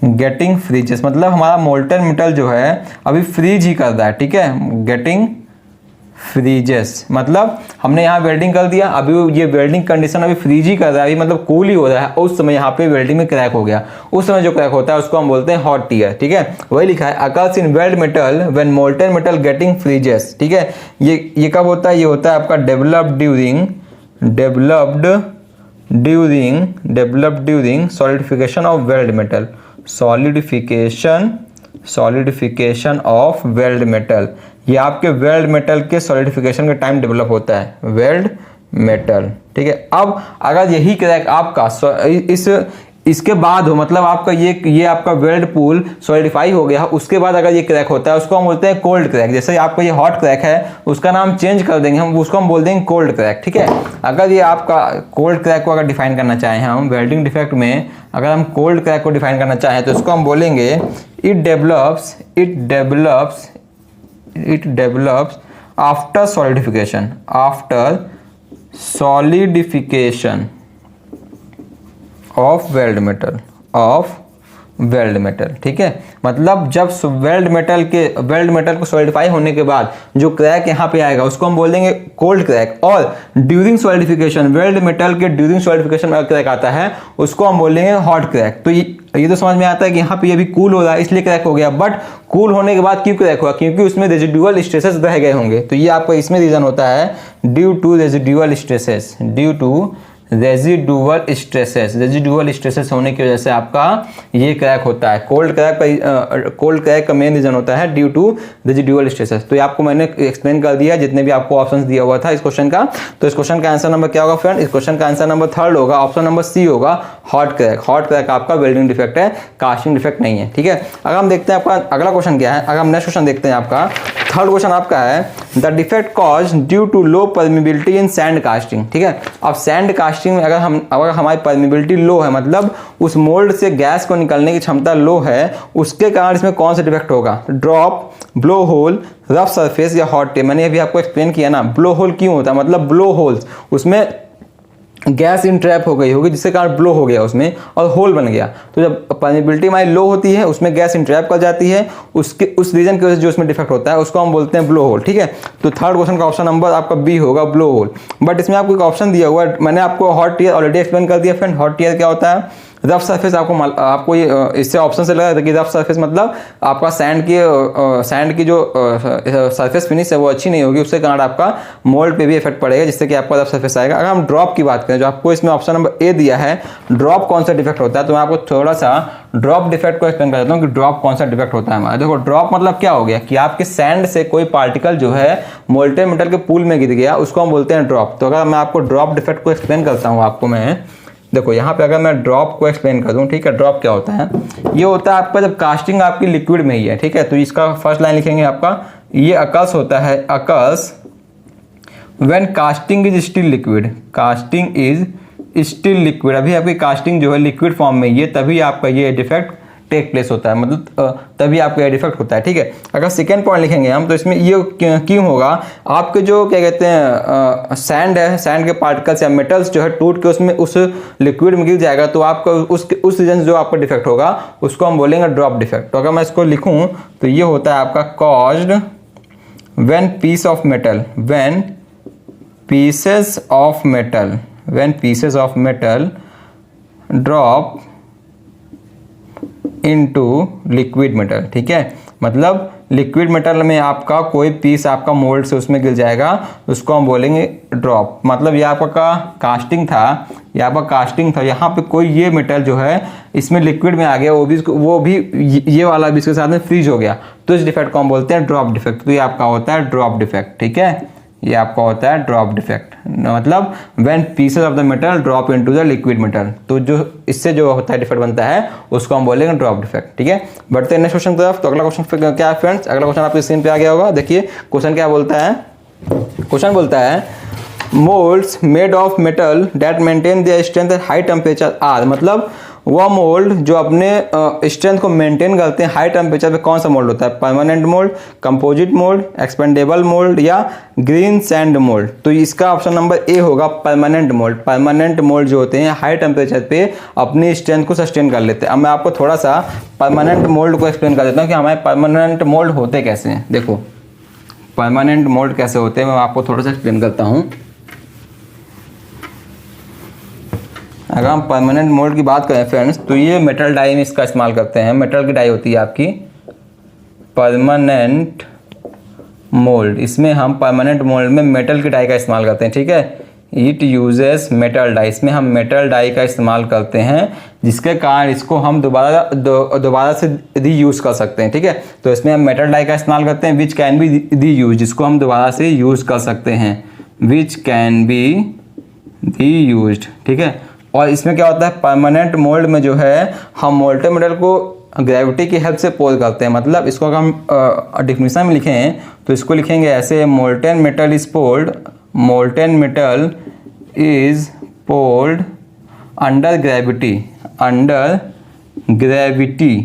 getting freezes, मतलब हमारा मोल्टन मेटल जो है अभी फ्रीज ही कर रहा है। ठीक है, गेटिंग फ्रीजेस मतलब हमने यहाँ वेल्डिंग कर दिया, अभी ये वेल्डिंग कंडीशन अभी फ्रीज ही कर रहा है, अभी मतलब कूल ही हो रहा है, उस समय यहाँ पे वेल्डिंग में क्रैक हो गया, उस समय जो क्रैक होता है उसको हम बोलते हैं हॉट टियर। ठीक है, वही लिखा है occurs in weld metal when molten metal getting freezes. ठीक है, ये कब होता है, ये होता है आपका developed during solidification of weld metal, solidification of weld metal, ये आपके वेल्ड मेटल के सॉलिडिफिकेशन के टाइम डेवलप होता है वेल्ड मेटल। ठीक है, अब अगर यही क्रैक आपका इसके बाद हो, मतलब आपका ये आपका वेल्ड पूल सॉलिडिफाई हो गया, उसके बाद अगर ये क्रैक होता है उसको हम बोलते हैं कोल्ड क्रैक। जैसे आपका ये हॉट क्रैक है, उसका नाम चेंज कर देंगे हम, उसको हम बोल देंगे कोल्ड क्रैक। ठीक है, अगर ये आपका कोल्ड क्रैक को अगर डिफाइन करना चाहें हम वेल्डिंग डिफेक्ट में, अगर हम कोल्ड क्रैक को डिफाइन करना चाहें तो इसको हम बोलेंगे it develops after solidification of weld metal. ठीक है, मतलब जब वेल्ड मेटल को सॉलिडिफाई होने के बाद जो क्रैक यहाँ पे आएगा उसको हम बोल देंगे कोल्ड क्रैक, और ड्यूरिंग सॉलिडिफिकेशन वेल्ड मेटल के ड्यूरिंग सॉलिडिफिकेशन में क्रैक आता है उसको हम बोलेंगे हॉट क्रैक। तो ये तो समझ में आता है कि यहाँ पे अभी कूल हो रहा है इसलिए क्रैक हो गया, बट कूल होने के बाद क्यों क्रैक हुआ, क्योंकि उसमें रेजिडुअल स्ट्रेसेस रह गए होंगे। तो ये आपका इसमें रीजन होता है ड्यू टू रेजिडुअल स्ट्रेसेस होने की वजह से आपका ये क्रैक होता है। कोल्ड क्रैक का मेन रीजन होता है ड्यू टू रेजिडुअल स्ट्रेसेस। तो ये आपको मैंने एक्सप्लेन कर दिया जितने भी आपको ऑप्शंस दिया हुआ था इस क्वेश्चन का। तो इस क्वेश्चन का आंसर नंबर क्या होगा फ्रेंड, इस क्वेश्चन का आंसर नंबर 3 होगा, ऑप्शन नंबर सी होगा हॉट क्रैक आपका वेल्डिंग डिफेक्ट है, कास्टिंग डिफेक्ट नहीं है। ठीक है, अगर हम देखते हैं आपका अगला क्वेश्चन क्या है, अगर हम नेक्स्ट क्वेश्चन देखते हैं आपका 3rd क्वेश्चन आपका है the defect cause due to low permeability in sand casting. ठीक है, अब सैंड कास्टिंग में अगर हमारी परमिबिलिटी लो है, मतलब उस मोल्ड से गैस को निकलने की क्षमता लो है, उसके कारण इसमें कौन सा डिफेक्ट होगा, drop, blow hole, rough surface या हॉट टिप। मैंने अभी आपको एक्सप्लेन किया ना, ब्लो होल क्यों होता है, मतलब ब्लो होल्स उसमें गैस इन ट्रैप हो गई होगी जिसके कारण ब्लो हो गया उसमें और होल बन गया। तो जब परमिबिलिटी हमारी लो होती है उसमें गैस इन ट्रैप कर जाती है, उस रीजन की वजह से जो उसमें डिफेक्ट होता है उसको हम बोलते हैं ब्लो होल। ठीक है, तो 3rd क्वेश्चन का ऑप्शन नंबर आपका बी होगा ब्लो होल। बट इसमें आपको एक ऑप्शन दिया हुआ है, मैंने आपको हॉट टियर ऑलरेडी एक्सप्लेन कर दिया फ्रेंड। हॉट टियर क्या होता है, रफ सरफेस, आपको ये इससे ऑप्शन से लगा था कि रफ सरफेस मतलब आपका सैंड की जो सरफेस फिनिश है वो अच्छी नहीं होगी, उसके कारण आपका मोल्ड पे भी इफेक्ट पड़ेगा जिससे कि आपका रफ सरफेस आएगा। अगर हम ड्रॉप की बात करें जो आपको इसमें ऑप्शन नंबर ए दिया है, ड्रॉप कौन सा डिफेक्ट होता है, तो मैं आपको थोड़ा सा ड्रॉप डिफेक्ट को एक्सप्लेन कर देता हूँ कि ड्रॉप कौन सा डिफेक्ट होता है हमारा। देखो ड्रॉप मतलब क्या हो गया कि आपके सैंड से कोई पार्टिकल जो है मोल्टेन मेटल के पूल में गिर गया, उसको हम बोलते हैं ड्रॉप। तो अगर मैं आपको ड्रॉप डिफेक्ट को एक्सप्लेन करता हूँ आपको मैं, देखो यहाँ पे अगर मैं ड्रॉप को एक्सप्लेन कर दूं, ठीक है, ड्रॉप क्या होता है, ये होता है आपका जब कास्टिंग आपकी लिक्विड में ही है। ठीक है, तो इसका फर्स्ट लाइन लिखेंगे आपका, ये अकर्स होता है, occurs when casting is still liquid, casting is still liquid, अभी आपकी कास्टिंग जो है लिक्विड फॉर्म में ये, तभी आपका ये डिफेक्ट टेक प्लेस होता है, मतलब तभी आपका ये डिफेक्ट होता है। ठीक है, अगर सेकेंड पॉइंट लिखेंगे हम तो इसमें ये क्यों होगा, आपके जो क्या कहते हैं सैंड है, सैंड के पार्टिकल्स या मेटल्स जो है टूट के उसमें उस लिक्विड में गिर जाएगा, तो आपका उस रीजन जो आपका डिफेक्ट होगा उसको हम बोलेंगे ड्रॉप डिफेक्ट। तो अगर मैं इसको लिखूं तो ये होता है आपका caused when piece of metal, when pieces of metal, when pieces of metal drop into liquid metal, ठीक है, मतलब लिक्विड मेटल में आपका कोई पीस आपका मोल्ड से उसमें गिर जाएगा, उसको हम बोलेंगे ड्रॉप। मतलब ये आपका कास्टिंग था, ये आपका कास्टिंग था, यहाँ पे कोई ये मेटल जो है इसमें लिक्विड में आ गया, वो भी ये वाला भी इसके साथ में फ्रीज हो गया, तो इस डिफेक्ट को हम बोलते हैं ड्रॉप डिफेक्ट। तो ये आपका होता है ड्रॉप डिफेक्ट, ठीक है, ये आपका होता है ड्रॉप डिफेक्ट, मतलब when pieces of the metal drop into the liquid metal. तो जो इससे जो होता है डिफेक्ट बनता है उसको हम बोलेंगे ड्रॉप डिफेक्ट, ठीक है। बढ़ते हैं नेक्स्ट क्वेश्चन की तरफ। तो अगला क्वेश्चन क्या है फ्रेंड्स, अगला क्वेश्चन आपके स्क्रीन पे आ गया होगा। देखिए क्वेश्चन क्या बोलता है, क्वेश्चन बोलता है moulds made of metal that maintain their strength at high temperature are, मतलब वह मोल्ड जो अपने स्ट्रेंथ को मेंटेन करते हैं हाई टेम्परेचर पे, कौन सा मोल्ड होता है, permanent mould, composite mould, expendable mould या ग्रीन सैंड मोल्ड। तो इसका ऑप्शन नंबर ए होगा परमानेंट मोल्ड। परमानेंट मोल्ड जो होते हैं हाई टेम्परेचर पे अपनी स्ट्रेंथ को सस्टेन कर लेते हैं। अब मैं आपको थोड़ा सा परमानेंट मोल्ड को एक्सप्लेन कर देता हूँ कि हमारे परमानेंट मोल्ड होते कैसे हैं। देखो परमानेंट मोल्ड कैसे होते हैं, मैं आपको थोड़ा सा एक्सप्लेन करता हूँ। अगर हम परमानेंट मोल्ड की बात करें फ्रेंड्स, तो ये मेटल डाई में इसका इस्तेमाल करते हैं। मेटल की डाई होती है आपकी परमानेंट मोल्ड, इसमें हम परमानेंट मोल्ड में मेटल की डाई का इस्तेमाल करते हैं, ठीक है। इट यूजेस मेटल डाई, इसमें हम मेटल डाई का इस्तेमाल करते हैं, जिसके कारण इसको हम दोबारा से री यूज़ कर सकते हैं, ठीक है। तो इसमें हम मेटल डाई का इस्तेमाल करते हैं विच कैन बी री यूज, जिसको हम दोबारा से यूज़ कर सकते हैं, विच कैन बी री यूज, ठीक है। और इसमें क्या होता है, परमानेंट मोल्ड में जो है हम मोल्टेन मेटल को ग्रेविटी की हेल्प से पोल करते हैं। मतलब इसको अगर हम डिफिनीशन में लिखें तो इसको लिखेंगे ऐसे, molten metal is poured, molten metal is poured under gravity, under gravity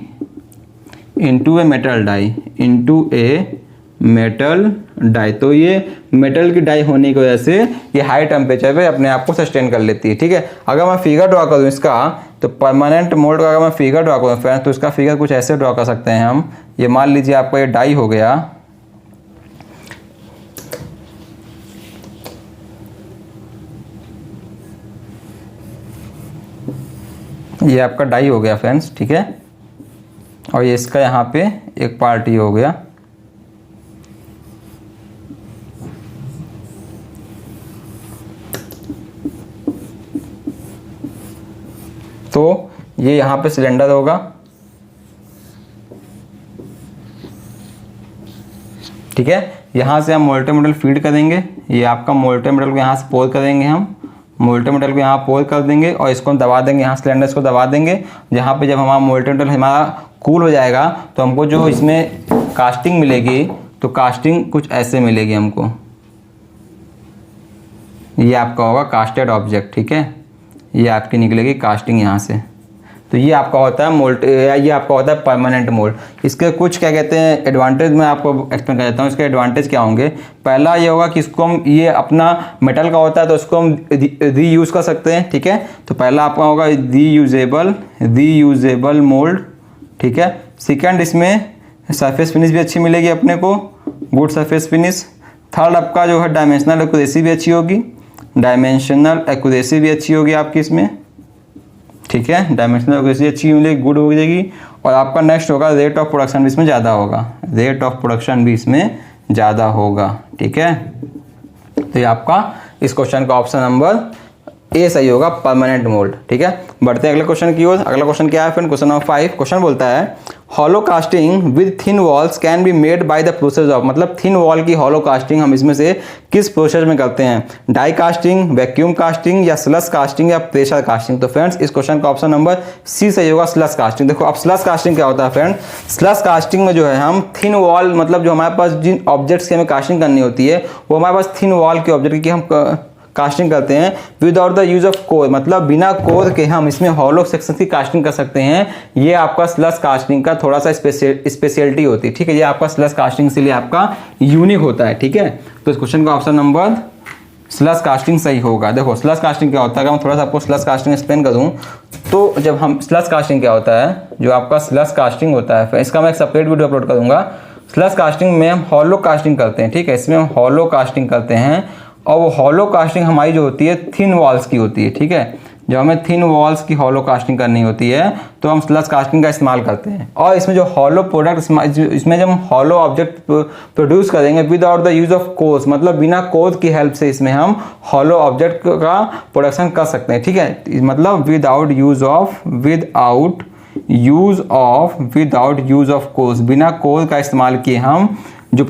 into a metal die, into a metal die. तो ये मेटल की डाई होने की वजह से ये हाई टेम्परेचर पे अपने आप को सस्टेन कर लेती है, ठीक है। अगर मैं फिगर ड्रॉ करूँ इसका, तो परमानेंट मोल्ड का अगर मैं फिगर ड्रॉ करूँ फ्रेंड्स, तो इसका फिगर कुछ ऐसे ड्रॉ कर सकते हैं हम। ये मान लीजिए आपका ये डाई हो गया, ये आपका डाई हो गया फ्रेंड्स, ठीक है। और ये इसका यहाँ पे एक पार्ट ही हो गया। तो ये यहाँ पे सिलेंडर होगा, ठीक है। यहाँ से हम मोल्टेन मेटल फीड करेंगे, ये आपका मोल्टेन मेटल को यहाँ से पोर करेंगे, हम मोल्टेन मेटल को यहाँ पोर कर देंगे और इसको हम दबा देंगे, यहाँ सिलेंडर इसको दबा देंगे। जहाँ पे जब हमारा मोल्टेन मेटल हमारा कूल हो जाएगा तो हमको जो इसमें कास्टिंग मिलेगी, तो कास्टिंग कुछ ऐसे मिलेगी हमको, ये आपका होगा कास्टेड ऑब्जेक्ट, ठीक है। ये आपकी निकलेगी कास्टिंग यहाँ से। तो ये आपका होता है ये आपका होता है परमानेंट मोल्ड। इसके कुछ क्या कहते हैं एडवांटेज मैं आपको एक्सप्लेन कर देता हूँ। इसके एडवांटेज क्या होंगे, पहला ये होगा कि इसको हम, ये अपना मेटल का होता है तो इसको हम री यूज़ कर सकते हैं, ठीक है। तो पहला आपका होगा री यूजेबल मोल्ड, ठीक है। सेकेंड, इसमें सरफेस फिनिश भी अच्छी मिलेगी अपने को, गुड सरफेस फिनिश। थर्ड आपका जो है डायमेंशनल एक्यूरेसी भी अच्छी होगी, डायमेंशनल एक्यूरेसी भी अच्छी होगी आपकी इसमें, ठीक है। डायमेंशनल एक्यूरेसी अच्छी मिलेगी, गुड हो जाएगी। और आपका नेक्स्ट होगा रेट ऑफ प्रोडक्शन भी इसमें ज़्यादा होगा, रेट ऑफ प्रोडक्शन भी इसमें ज़्यादा होगा, ठीक है। तो ये आपका इस क्वेश्चन का ऑप्शन नंबर ए सही होगा, परमानेंट मोल्ड, ठीक है। बढ़ते हैं अगले क्वेश्चन की ओर। अगला क्वेश्चन क्या है फ्रेंड, क्वेश्चन नंबर 5। क्वेश्चन बोलता है hollow casting with thin walls can be made by the process of, मतलब थिन वॉल की हॉलो कास्टिंग हम इसमें से किस प्रोसेस में करते हैं, डाई कास्टिंग, वैक्यूम कास्टिंग या स्लस कास्टिंग या प्रेशर कास्टिंग। तो फ्रेंड्स इस क्वेश्चन का ऑप्शन नंबर सी सही होगा, स्लस कास्टिंग। देखो अब स्लस कास्टिंग क्या होता है फ्रेंड, स्लस कास्टिंग में जो है हम थिन वॉल, मतलब जो हमारे पास जिन ऑब्जेक्ट्स की हमें कास्टिंग करनी होती है वो हमारे पास थिन वॉल के ऑब्जेक्ट की हम कास्टिंग करते हैं without the use of core, मतलब बिना कोर के हम इसमें हॉलो सेक्शन की कास्टिंग कर सकते हैं। ये आपका स्लस कास्टिंग का थोड़ा सा स्पेशलिटी होती है, ठीक है। ये आपका स्लस कास्टिंग से लिए आपका यूनिक होता है, ठीक है। तो इस क्वेश्चन का ऑप्शन नंबर स्लस कास्टिंग सही होगा। देखो स्लस कास्टिंग क्या होता है, अगर मैं थोड़ा सा आपको स्लस कास्टिंग एक्सप्लेन करूँ तो जब हम स्लस कास्टिंग क्या होता है, जो आपका स्लस कास्टिंग होता है, इसका मैं एक सेपरेट वीडियो अपलोड करूँगा। स्लस कास्टिंग में हम हॉलो कास्टिंग करते हैं, ठीक है। इसमें हम हॉलो कास्टिंग करते हैं और वो हॉलो कास्टिंग हमारी जो होती है थिन वॉल्स की होती है, ठीक है। जब हमें थिन वॉल्स की हॉलो कास्टिंग करनी होती है तो हम स्लज कास्टिंग का इस्तेमाल करते हैं। और इसमें जो हॉलो प्रोडक्ट, इसमें जब हम हॉलो ऑब्जेक्ट प्रोड्यूस करेंगे without the use of course, मतलब बिना कोर्स की हेल्प से इसमें हम हॉलो ऑब्जेक्ट का प्रोडक्शन कर सकते हैं, ठीक है। मतलब विदाउट यूज ऑफ कोर्स, बिना कोर्स का इस्तेमाल किए हम जो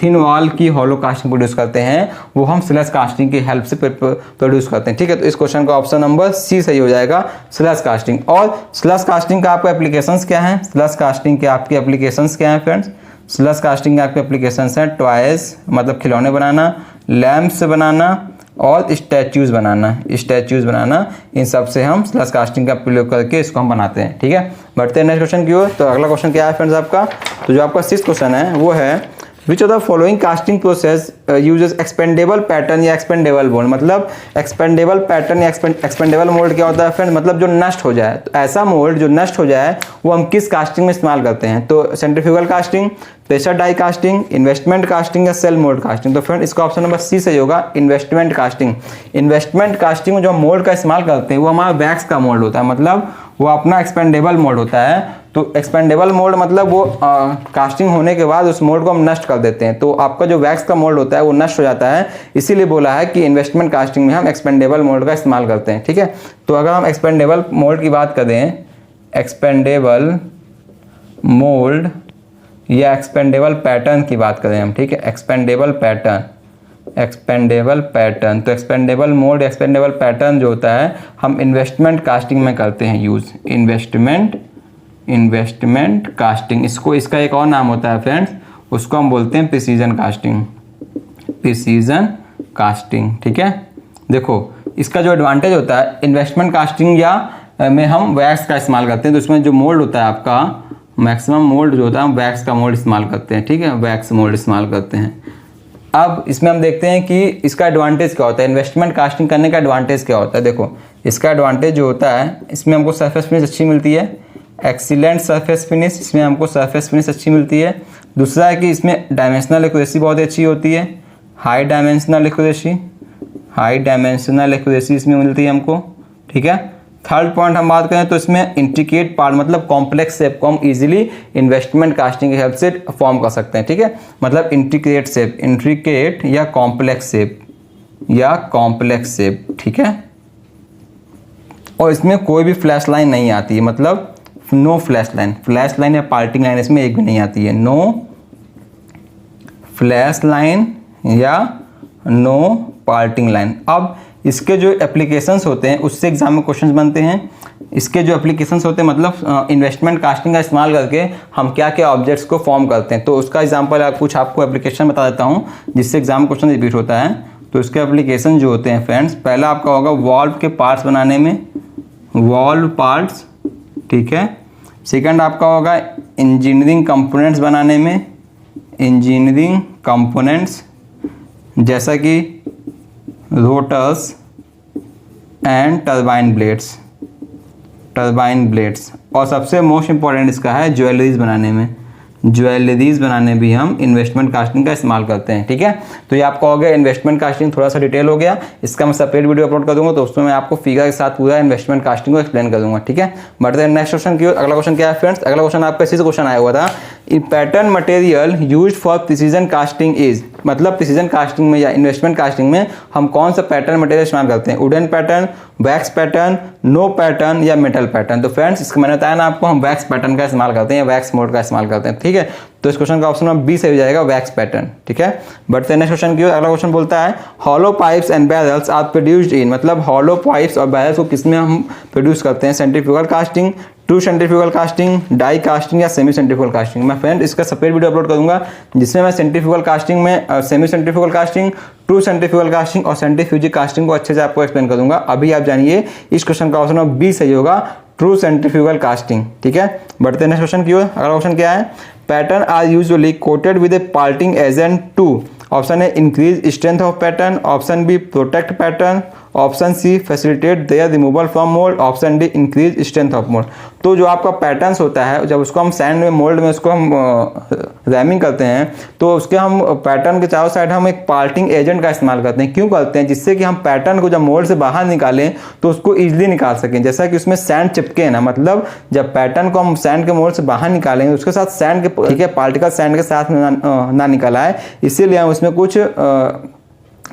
थिन वॉल की हॉलो कास्टिंग प्रोड्यूस करते हैं वो हम स्लज कास्टिंग की हेल्प से प्रोड्यूस करते हैं, ठीक है। तो इस क्वेश्चन का ऑप्शन नंबर सी सही हो जाएगा, स्लज कास्टिंग। और स्लज कास्टिंग का आपका एप्लीकेशंस क्या है, स्लज कास्टिंग के आपके एप्लीकेशंस क्या हैं फ्रेंड्स। स्लज कास्टिंग के आपके एप्लीकेशंस हैं टॉयज मतलब खिलौने बनाना, लैम्प्स बनाना और स्टैच्यूज बनाना, इन सब से हम स्लज कास्टिंग का प्रयोग करके इसको हम बनाते हैं, ठीक है। बढ़ते हैं नेक्स्ट क्वेश्चन की ओर। तो अगला क्वेश्चन क्या है फ्रेंड्स आपका, तो जो आपका 6th क्वेश्चन है वो है which of the following casting process uses expendable pattern या एक्सपेंडेबल मोल्ड। मतलब एक्सपेंडेबल पैटर्न या एक्सपेंडेबल मोल्ड क्या होता है फ्रेंड, मतलब जो नष्ट हो जाए, तो ऐसा मोल्ड जो नष्ट हो जाए वो हम किस कास्टिंग में इस्तेमाल करते हैं। तो centrifugal casting, pressure die casting, investment casting या सेल मोल्ड कास्टिंग। तो फ्रेंड इसका ऑप्शन नंबर सी सही होगा, इन्वेस्टमेंट कास्टिंग। इन्वेस्टमेंट कास्टिंग में जो मोल्ड का इस्तेमाल करते हैं वो हमारा वैक्स का मोल्ड होता है, मतलब वो अपना एक्सपेंडेबल मोल्ड होता है। तो एक्सपेंडेबल मोल्ड मतलब वो कास्टिंग होने के बाद उस मोल्ड को हम नष्ट कर देते हैं। तो आपका जो वैक्स का मोल्ड होता है वो नष्ट हो जाता है, इसीलिए बोला है कि इन्वेस्टमेंट कास्टिंग में हम एक्सपेंडेबल मोल्ड का इस्तेमाल करते हैं, ठीक है। तो अगर हम एक्सपेंडेबल मोल्ड की बात करें, एक्सपेंडेबल मोल्ड या एक्सपेंडेबल पैटर्न की बात करें हम, ठीक है, एक्सपेंडेबल पैटर्न। तो एक्सपेंडेबल मोल्ड, एक्सपेंडेबल पैटर्न जो होता है हम इन्वेस्टमेंट कास्टिंग में करते हैं यूज, इन्वेस्टमेंट कास्टिंग। इसको, इसका एक और नाम होता है फ्रेंड्स, उसको हम बोलते हैं प्रिसीजन कास्टिंग, ठीक है। देखो इसका जो एडवांटेज होता है, इन्वेस्टमेंट कास्टिंग या में हम वैक्स का इस्तेमाल करते हैं, तो इसमें जो मोल्ड होता है आपका, मैक्सिमम मोल्ड जो होता है हम वैक्स का मोल्ड इस्तेमाल करते हैं, ठीक है, वैक्स मोल्ड इस्तेमाल करते हैं। अब इसमें हम देखते हैं कि इसका एडवांटेज क्या होता है, इन्वेस्टमेंट कास्टिंग करने का एडवांटेज क्या होता है। देखो इसका एडवांटेज जो होता है, इसमें हमको सरफेस फिनिश अच्छी मिलती है, एक्सीलेंट सरफेस फिनिश, इसमें हमको सरफेस फिनिश अच्छी मिलती है। दूसरा है कि इसमें डायमेंशनल एक्यूरेसी बहुत अच्छी होती है, हाई डायमेंशनल एक्यूरेसी इसमें मिलती है हमको, ठीक है। थर्ड पॉइंट हम बात करें तो इसमें इंट्रिकेट पार्ट मतलब कॉम्प्लेक्स शेप को हम इजीली इन्वेस्टमेंट कास्टिंग की हेल्प से फॉर्म कर सकते हैं, ठीक है। मतलब इंट्रिकेट या कॉम्प्लेक्स शेप, ठीक है। और इसमें कोई भी फ्लैश लाइन नहीं आती है, मतलब नो फ्लैश लाइन या पार्टिंग लाइन इसमें एक भी नहीं आती है, नो फ्लैश लाइन या नो पार्टिंग लाइन। अब इसके जो एप्लीकेशंस होते हैं उससे एग्जाम में क्वेश्चंस बनते हैं। इसके जो एप्लीकेशंस होते हैं मतलब इन्वेस्टमेंट कास्टिंग का इस्तेमाल करके हम क्या क्या ऑब्जेक्ट्स को फॉर्म करते हैं, तो उसका एग्जांपल कुछ आपको एप्लीकेशन बता देता हूं जिससे एग्जाम क्वेश्चन रिपीट होता है। तो इसके एप्लीकेशन जो होते हैं फ्रेंड्स, पहला आपका होगा वॉल्व के पार्ट्स बनाने में, वॉल्व पार्ट्स, ठीक है। सेकंड आपका होगा इंजीनियरिंग कंपोनेंट्स बनाने में, इंजीनियरिंग कंपोनेंट्स जैसा कि रोटर्स एंड टरबाइन ब्लेड्स। और सबसे मोस्ट इंपॉर्टेंट इसका है ज्वेलरीज बनाने भी हम इन्वेस्टमेंट कास्टिंग का इस्तेमाल करते हैं, ठीक है। तो ये आपका हो गया इन्वेस्टमेंट कास्टिंग, थोड़ा सा डिटेल हो गया। इसका मैं सेपरेट वीडियो अपलोड कर दूंगा, तो उसमें मैं आपको फिगर के साथ पूरा इन्वेस्टमेंट कास्टिंग को एक्सप्लेन कर दूंगा, ठीक है। बढ़ते हैं नेक्स्ट क्वेश्चन की ओर। अगला क्वेश्चन क्या है फ्रेंड्स, अगला क्वेश्चन आपका इसी से क्वेश्चन आया हुआ था, in pattern material used for precision casting is, मतलब प्रिसीजन कास्टिंग में या इन्वेस्टमेंट कास्टिंग में हम कौन सा पैटर्न मटेरियल इस्तेमाल करते हैं, wooden pattern, wax pattern, no pattern या मेटल पैटर्न। तो फ्रेंड्स इसका मैंने बताया ना आपको, हम वैक्स पैटर्न का इस्तेमाल करते हैं या वैक्स मोड का इस्तेमाल करते हैं, ठीक है। तो इस क्वेश्चन का ऑप्शन नंबर बी से हो जाएगा वैक्स पैटर्न, ठीक है। बढ़ते हैं नेक्स्ट क्वेश्चन की ओर। अगला क्वेश्चन बोलता है hollow pipes and barrels are produced in, मतलब हॉलो पाइप्स और बैरल्स को किसमें हम प्रोड्यूस करते हैं, centrifugal casting, true centrifugal casting, die casting या सेमी सेंट्रीफ्यूगल कास्टिंग। मैं फ्रेंड इसका सेपरेट वीडियो अपलोड करूंगा जिसमें मैं सेंट्रीफ्यूगल कास्टिंग में semi centrifugal casting, true centrifugal casting और सेंट्रीफ्यूजिक कास्टिंग को अच्छे से आपको एक्सप्लेन कर दूंगा। अभी आप जानिए इस क्वेश्चन का ऑप्शन नंबर बी सही होगा, ट्रू सेंट्रीफ्यूगल कास्टिंग, ठीक है। बढ़ते हैं नेक्स्ट क्वेश्चन की ओर। अगला क्वेश्चन क्या है, pattern are usually coated with a parting agent to, option A increase strength of pattern, option B protect pattern, option C facilitate their removal from mould, option D increase strength of mould. तो जो आपका patterns होता है जब उसको हम sand में mould में उसको हम रैमिंग करते हैं तो उसके हम पैटर्न के चारों साइड हम एक पार्टिंग एजेंट का इस्तेमाल करते हैं। क्यों करते हैं? जिससे कि हम पैटर्न को जब मोल्ड से बाहर निकालें तो उसको ईजिली निकाल सकें। जैसा कि उसमें सैंड चिपके है ना, मतलब जब पैटर्न को हम सैंड के मोल्ड से बाहर निकालेंगे उसके साथ सैंड के ठीक है पार्टिकल सैंड के साथ ना निकल आए, इसीलिए हम उसमें कुछ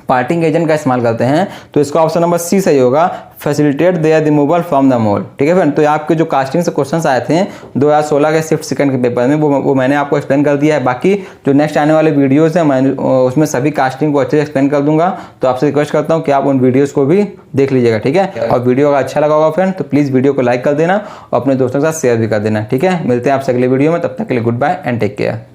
पार्टिंग एजेंट का इस्तेमाल करते हैं। तो इसका ऑप्शन नंबर सी सही होगा, facilitate their removal from the mould. ठीक है फ्रेंड, तो आपके जो कास्टिंग से क्वेश्चंस आए थे 2016 के शिफ्ट सेकंड के पेपर में वो मैंने आपको एक्सप्लेन कर दिया है। बाकी जो नेक्स्ट आने वाले वीडियोस हैं मैं उसमें सभी कास्टिंग को अच्छे से एक्सप्लेन कर दूंगा। तो आपसे रिक्वेस्ट करता हूँ कि आप उन वीडियोज़ को भी देख लीजिएगा। ठीक है, और वीडियो अगर अच्छा लगा होगा फ्रेंड तो प्लीज़ वीडियो को लाइक कर देना और अपने दोस्तों के साथ शेयर भी कर देना। ठीक है, मिलते हैं आपसे अगले वीडियो में, तब तक के लिए goodbye and take care.